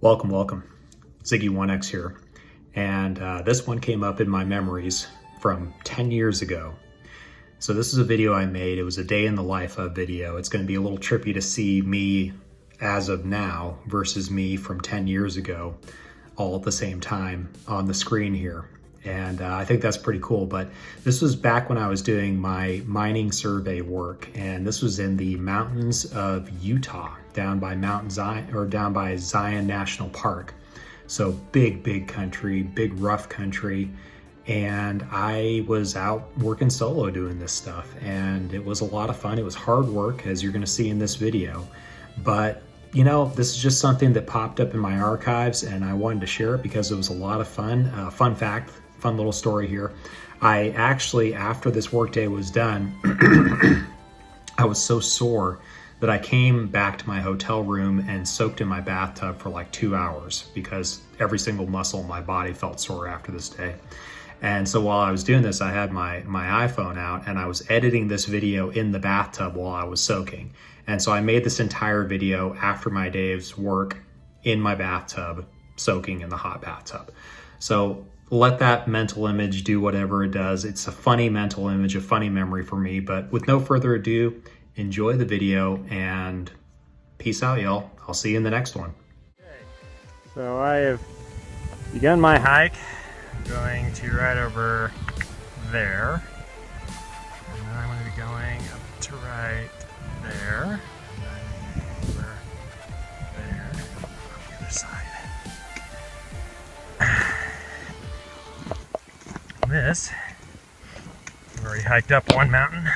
Welcome, welcome. Ziggy1x here. And this one came up in my memories from 10 years ago. So this is a video I made. It was a day in the life of video. It's going to be a little trippy to see me as of now versus me from 10 years ago all at the same time on the screen here. And I think that's pretty cool. But this was back when I was doing my mining survey work, and this was in the mountains of Utah, down by down by Zion National Park. So big country, big rough country. And I was out working solo doing this stuff, and it was a lot of fun. It was hard work, as you're going to see in this video, but you know, this is just something that popped up in my archives, and I wanted to share it because it was a lot of fun. Fun fact, fun little story here. I actually, after this workday was done, I was so sore that I came back to my hotel room and soaked in my bathtub for like 2 hours because every single muscle in my body felt sore after this day. And so while I was doing this, I had my iPhone out and I was editing this video in the bathtub while I was soaking. And so I made this entire video after my day's work in my bathtub, soaking in the hot bathtub. So let that mental image do whatever it does. It's a funny mental image, a funny memory for me. But with no further ado, enjoy the video and peace out, y'all. I'll see you in the next one. So I have begun my hike. I'm going to right over there. And then I'm going to be going up to right there. And then over there on the other side. This, I've already hiked up one mountain.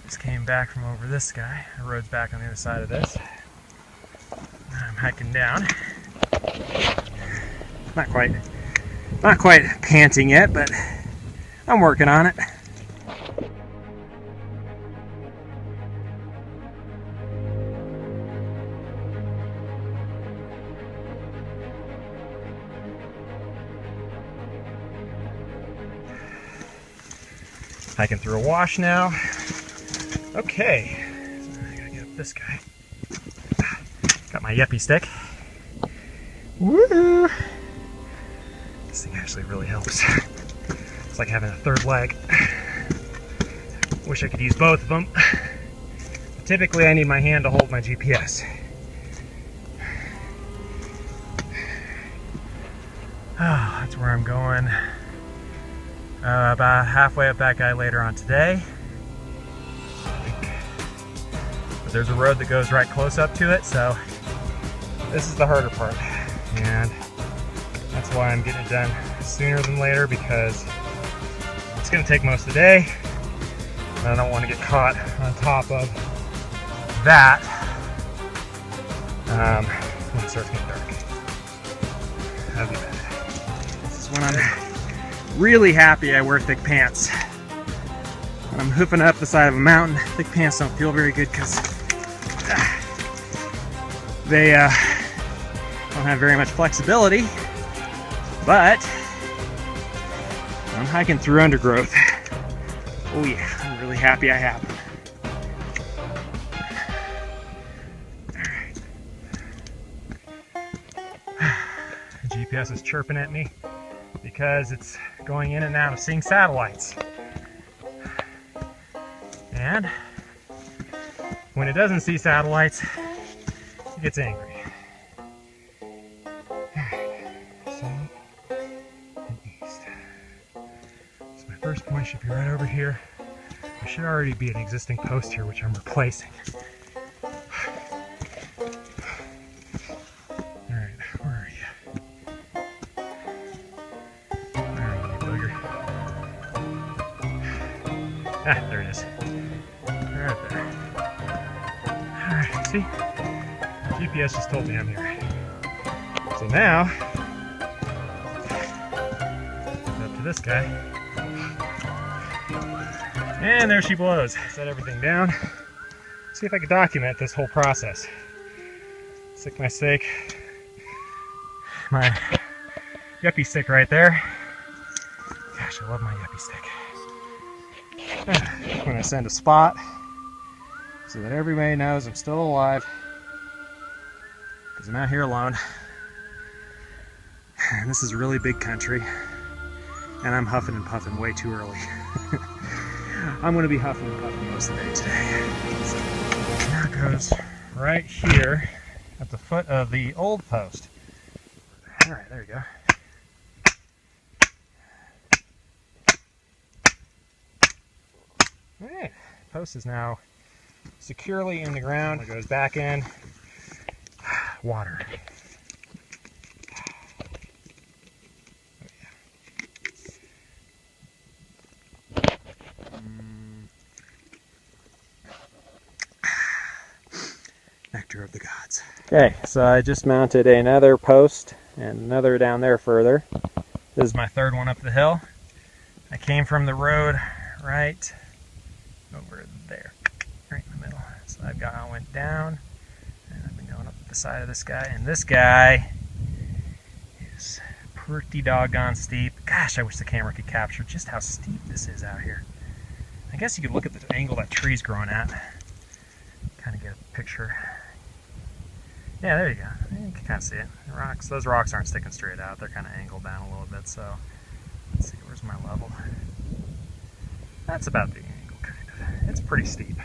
Just came back from over this guy. The road's back on the other side of this. I'm hiking down. Not quite panting yet, but I'm working on it. Hiking through a wash now. Okay, so I gotta get up this guy. Got my yuppie stick. Woo! This thing actually really helps. It's like having a third leg. Wish I could use both of them. But typically I need my hand to hold my GPS. Oh, that's where I'm going. About halfway up that guy later on today. But there's a road that goes right close up to it, so this is the harder part. And that's why I'm getting it done sooner than later, because it's going to take most of the day. And I don't want to get caught on top of that when it starts getting dark. That'd be bad. This is when I'm really happy I wear thick pants. When I'm hoofing up the side of a mountain, thick pants don't feel very good because they don't have very much flexibility, but I'm hiking through undergrowth. Oh yeah, I'm really happy I have them. Alright. The GPS is chirping at me because it's going in and out of seeing satellites. And when it doesn't see satellites, it gets angry. South and east. So my first point should be right over here. There should already be an existing post here, which I'm replacing. Alright, where are you? Where are you, bugger? Ah, there it is. Right there. Alright, see? GPS just told me I'm here. So now, up to this guy. And there she blows. Set everything down. See if I can document this whole process. Stick my stick, my yuppie stick right there. Gosh, I love my yuppie stick. When I send a spot, so that everybody knows I'm still alive. Because I'm out here alone. And this is really big country. And I'm huffing and puffing way too early. I'm going to be huffing and puffing most of the day today. So there it goes, right here at the foot of the old post. Alright, there you go. Alright, post is now securely in the ground. It goes back in. Water. Nectar of the gods. Okay, so I just mounted another post and another down there further. This is my third one up the hill. I came from the road right over there, right in the middle. So I went down, and I've been going up the side of this guy, and this guy is pretty doggone steep. Gosh, I wish the camera could capture just how steep this is out here. I guess you could look at the angle that tree's growing at, kind of get a picture. Yeah, there you go. You can kind of see it. The rocks, those rocks aren't sticking straight out. They're kind of angled down a little bit. So let's see, where's my level? That's about the angle, kind of. It's pretty steep.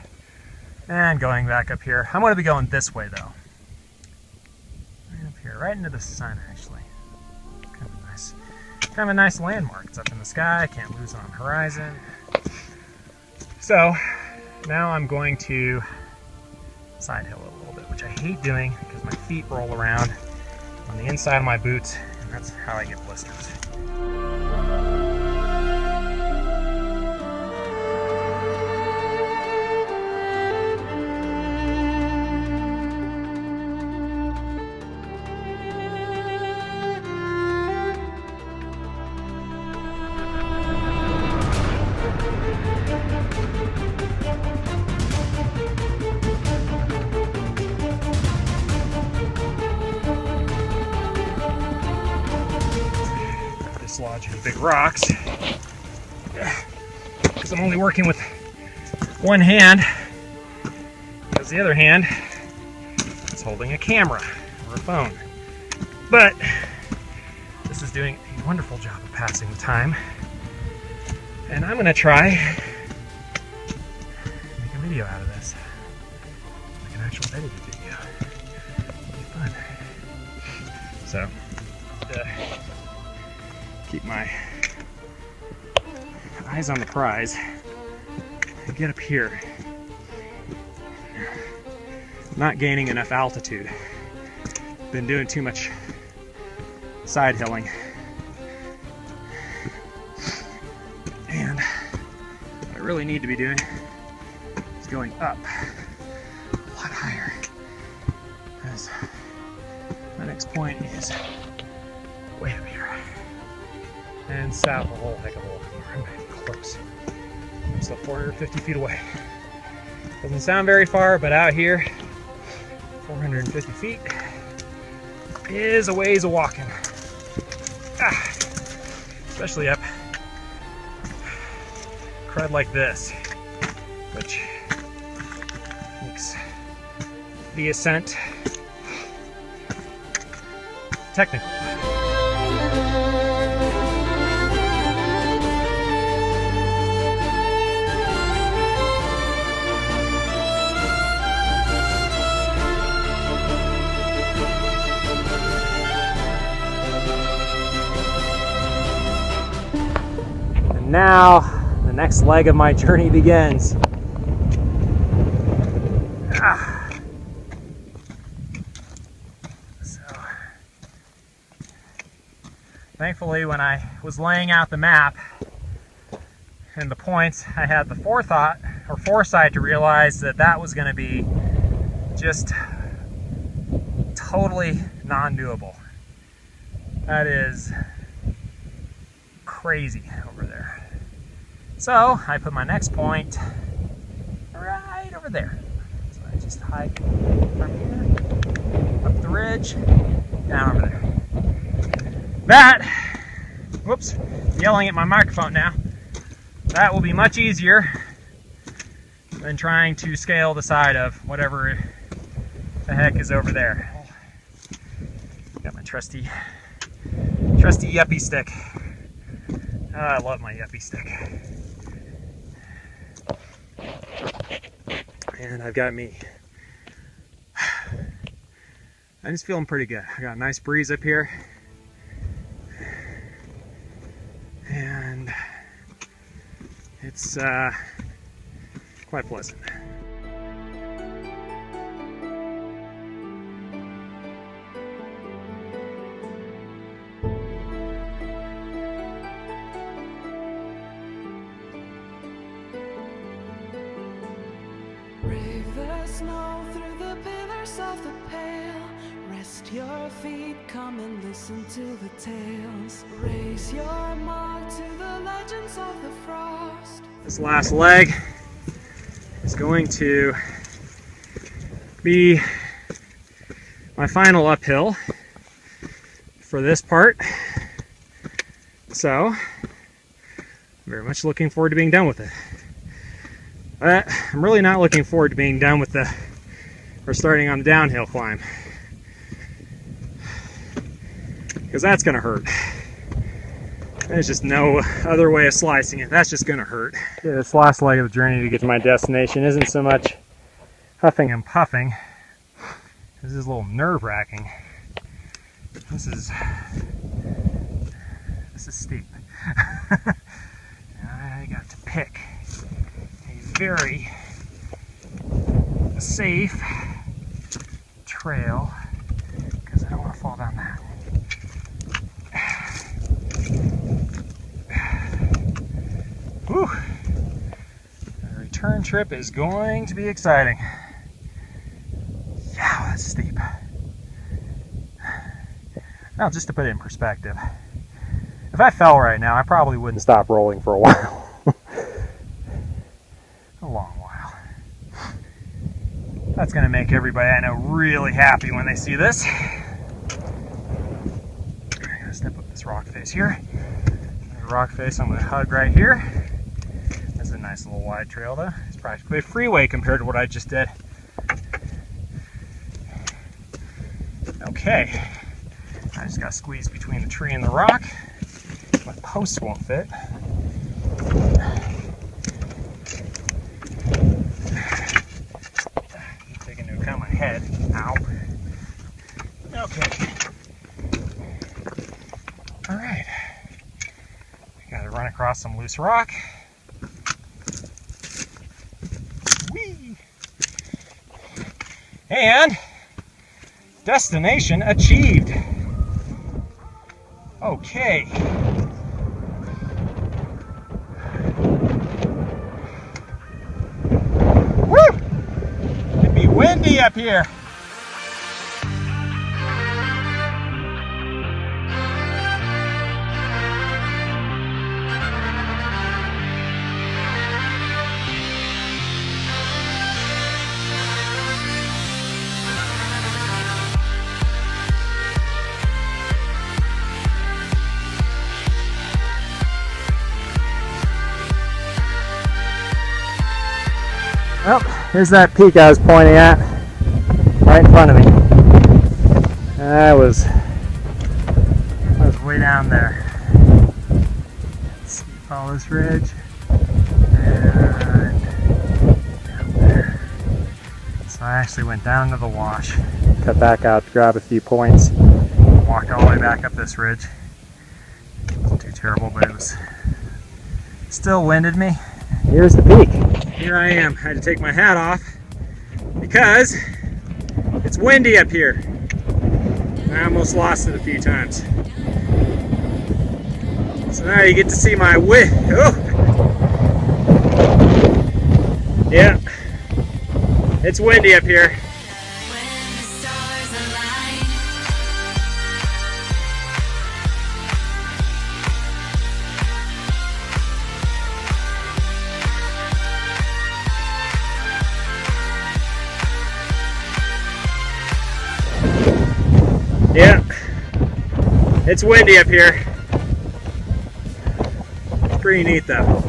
And going back up here, I'm going to be going this way though. Right up here, right into the sun actually. Kind of a nice landmark. It's up in the sky. I can't lose it on the horizon. So now I'm going to side hill a little bit, which I hate doing because my feet roll around on the inside of my boots, and that's how I get blisters. Dislodging the big rocks because I'm only working with one hand, because the other hand is holding a camera or a phone. But this is doing a wonderful job of passing the time, and I'm going to try make a video out of this, like an actual edited video. It'll be fun. So keep my eyes on the prize and get up here. I'm not gaining enough altitude. Been doing too much side hilling. And what I really need to be doing is going up a lot higher, because my next point is way up here. And south a whole heck of a lot more. I'm not even close. I'm still 450 feet away. Doesn't sound very far, but out here, 450 feet is a ways of walking. Especially up crud like this, which makes the ascent technical. Now, the next leg of my journey begins. So, thankfully, when I was laying out the map and the points, I had the foresight to realize that that was going to be just totally non-doable. That is crazy over there. So I put my next point right over there. So I just hike from here, up the ridge, down over there. That, whoops, I'm yelling at my microphone now. That will be much easier than trying to scale the side of whatever the heck is over there. trusty yuppie stick. Oh, I love my yuppie stick. And I've got me. I'm just feeling pretty good. I got a nice breeze up here. And it's quite pleasant. Brave the snow through the pillars of the pale. Rest your feet, come and listen to the tales. Raise your mark to the legends of the frost. This last leg is going to be my final uphill for this part. So, I'm very much looking forward to being done with it. But I'm really not looking forward to being done with or starting on the downhill climb. Because that's going to hurt. There's just no other way of slicing it. That's just going to hurt. Yeah, this last leg of the journey to get to my destination isn't so much huffing and puffing. This is a little nerve-wracking. This is steep. I got to pick a very safe trail because I don't want to fall down that. Whew. The return trip is going to be exciting. Yeah, that's steep. Now, just to put it in perspective, if I fell right now, I probably wouldn't stop rolling for a while. A long while. That's going to make everybody I know really happy when they see this. I'm going to step up this rock face here. The rock face I'm going to hug right here. That's a nice little wide trail though. It's practically a freeway compared to what I just did. Okay. I just got to squeeze between the tree and the rock. My posts won't fit. I'm taking into account my head. Ow. Okay. Alright. Gotta run across some loose rock. Whee! And destination achieved. Okay. Woo! It'd be windy up here. Well, here's that peak I was pointing at, right in front of me. I was way down there. Let's see, follow this ridge, and down there. So I actually went down to the wash, cut back out to grab a few points, walked all the way back up this ridge. It wasn't too terrible, but it was still winded me. Here's the peak. Here I am. I had to take my hat off because it's windy up here. I almost lost it a few times. So now you get to see my oh. Yeah, it's windy up here. Yeah, it's windy up here. It's pretty neat though.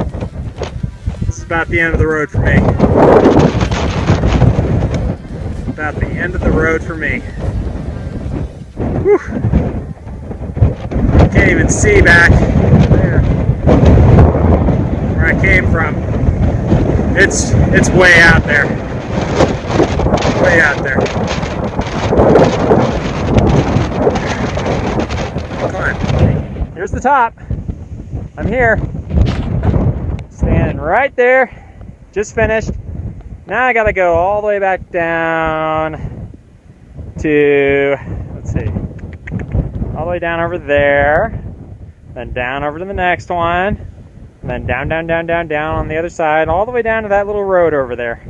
This is about the end of the road for me. About the end of the road for me. Whew. Can't even see back there where I came from. It's way out there. Way out there. Climb. Here's the top. I'm here. Standing right there. Just finished. Now I gotta go all the way back down to, let's see, all the way down over there, then down over to the next one, and then down, down, down, down, down on the other side, all the way down to that little road over there.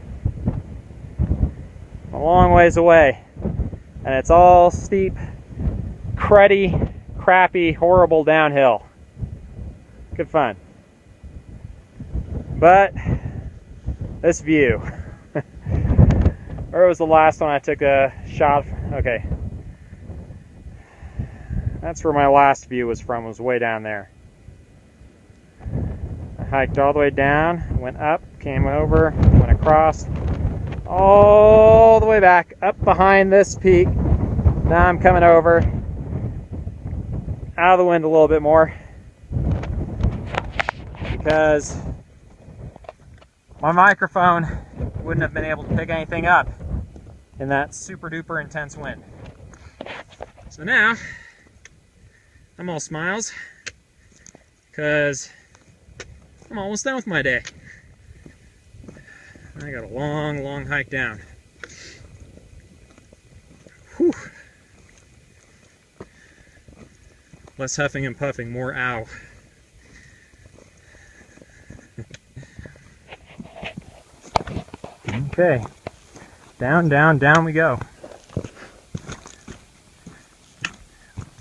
A long ways away. And it's all steep, cruddy, crappy, horrible downhill. Good fun. But this view. Where was the last one I took a shot? Okay. That's where my last view was from, was way down there. I hiked all the way down, went up, came over, went across, all the way back, up behind this peak. Now I'm coming over, out of the wind a little bit more, because my microphone wouldn't have been able to pick anything up in that super duper intense wind. So now I'm all smiles because I'm almost done with my day. I got a long, long hike down. Whew. Less huffing and puffing, more ow. Okay, down, down, down we go.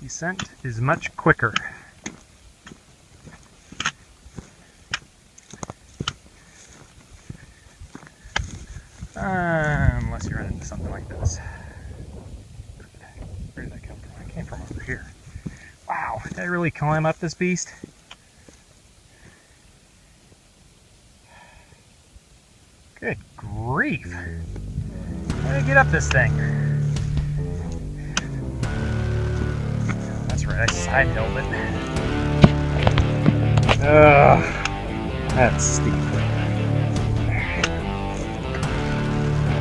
Descent is much quicker. Unless you run into something like this. Where did that come from? I came from over here. Wow, did I really climb up this beast? Good grief. How did I get up this thing? That's right, I side hilled it. Ugh, that's steep.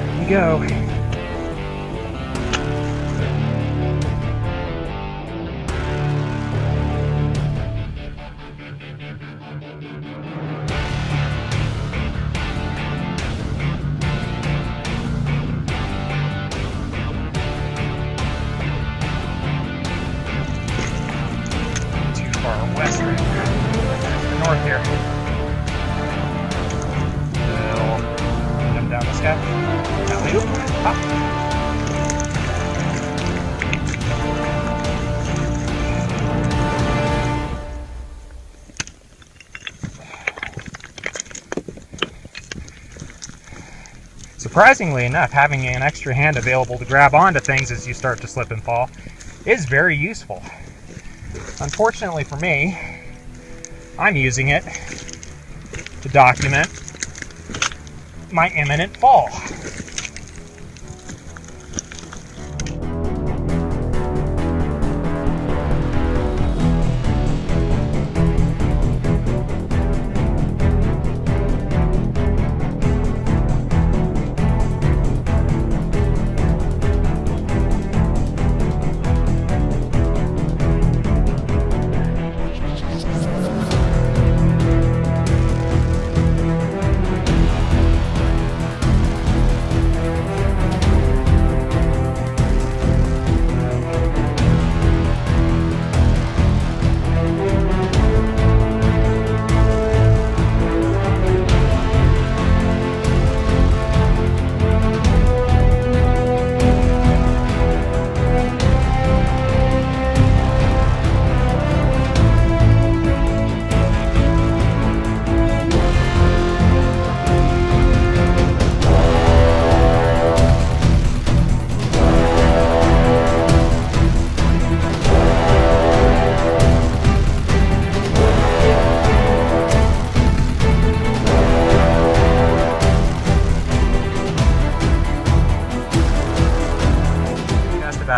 There we go. West right here. North here. We'll jump down this guy. Alley-oop. Hop. Surprisingly enough, having an extra hand available to grab onto things as you start to slip and fall is very useful. Unfortunately for me, I'm using it to document my imminent fall.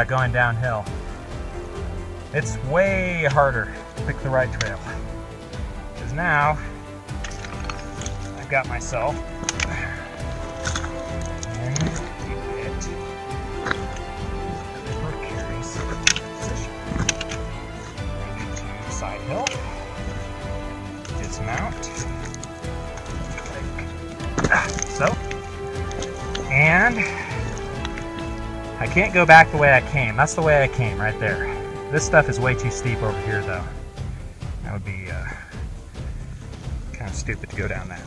Going downhill. it's way harder to pick the right trail. Because now I've got myself in a bit of a precarious position. I need to side hill, dismount, like so, and I can't go back the way I came. That's the way I came, right there. This stuff is way too steep over here, though. That would be kind of stupid to go down that.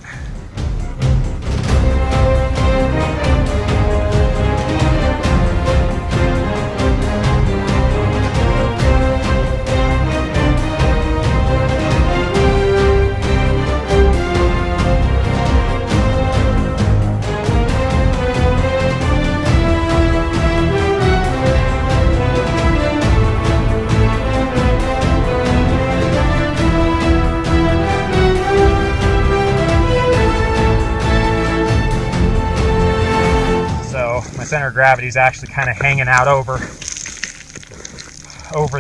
Center of gravity is actually kind of hanging out over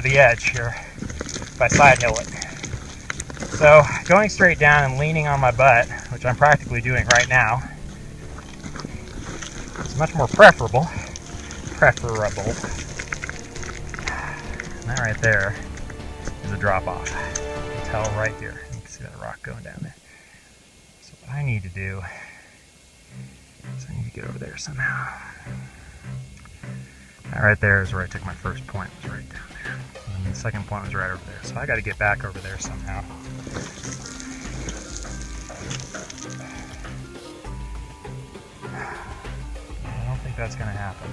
the edge here if I side hill it. So going straight down and leaning on my butt, which I'm practically doing right now, is much more preferable. And that right there is a drop off. You can tell right here. You can see that rock going down there. So what I need to do is I need to get over there somehow. That right there is where I took my first point, was right down there. And the second point was right over there. So I got to get back over there somehow. I don't think that's going to happen.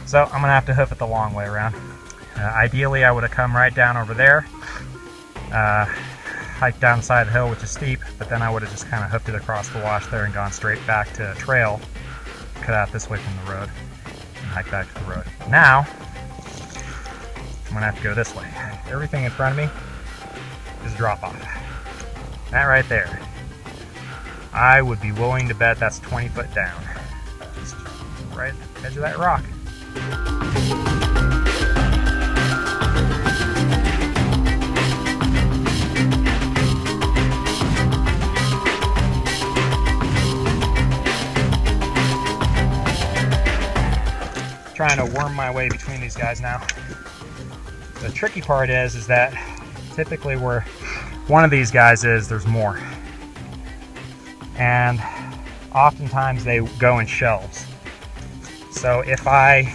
So I'm going to have to hoof it the long way around. Ideally, I would have come right down over there. Hiked down the side of the hill, which is steep, but then I would have just kind of hoofed it across the wash there and gone straight back to a trail, cut out this way from the road, and hike back to the road. Now, I'm going to have to go this way. Everything in front of me is drop off. That right there, I would be willing to bet that's 20 foot down. Just right at the edge of that rock. Trying to worm my way between these guys now. The tricky part is that typically where one of these guys is, there's more. And oftentimes they go in shelves. So if I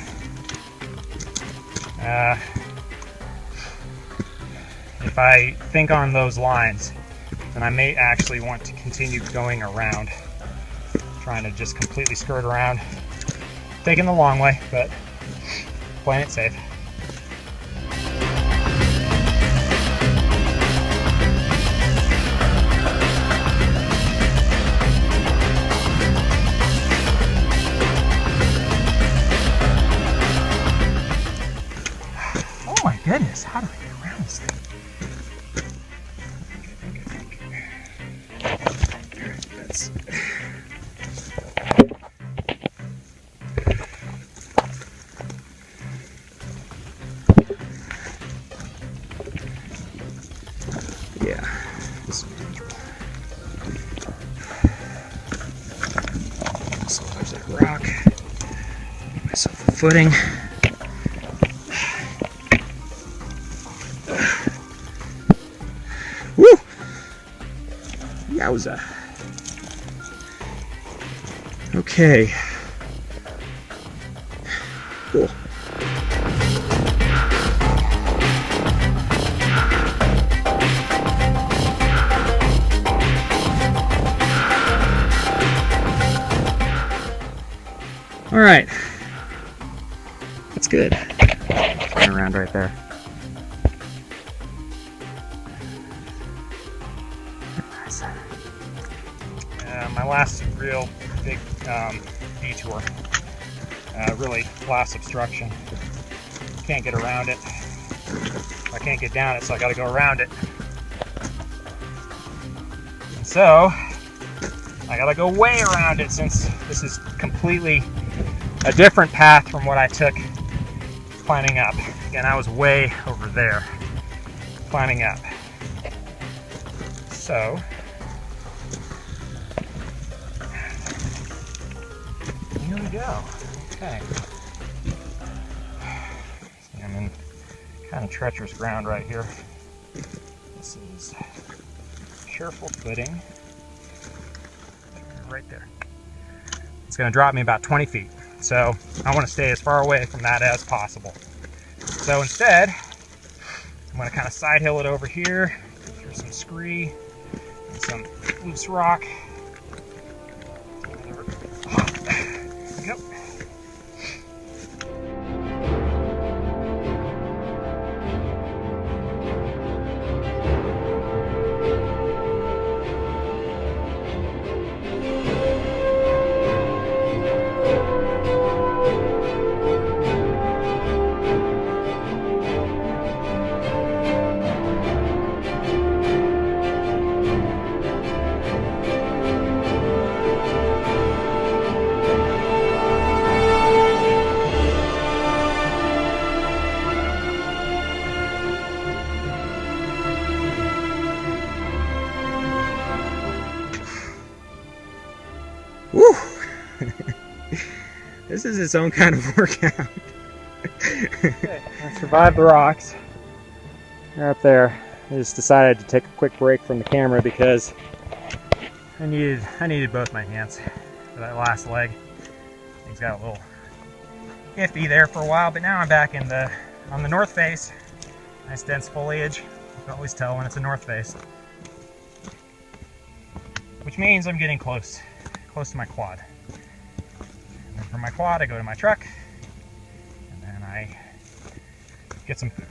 think on those lines, then I may actually want to continue going around, trying to just completely skirt around. Taking the long way, but playing it safe. Oh my goodness, how do I get around this thing? That's... yeah, this is manageable. So there's that rock. Get myself a footing. Woo! Yowza. Okay. Cool. All right, that's good. Turn around right there. Nice. My last real big detour, really last obstruction. Can't get around it. I can't get down it, so I got to go around it. And so I got to go way around it since this is completely a different path from what I took climbing up. Again, I was way over there climbing up. So, here we go. Okay. See, I'm in kind of treacherous ground right here. This is careful footing. Right there. It's going to drop me about 20 feet. So I want to stay as far away from that as possible. So instead, I'm going to kind of side hill it over here, through some scree and some loose rock. There we go. Woo! This is its own kind of workout. Okay, I survived the rocks. They're up there. I just decided to take a quick break from the camera because I needed both my hands for that last leg. Things got a little iffy there for a while, but now I'm back on the north face. Nice dense foliage. You can always tell when it's a north face. Which means I'm getting close to my quad. And then from my quad I go to my truck, and then I get some food.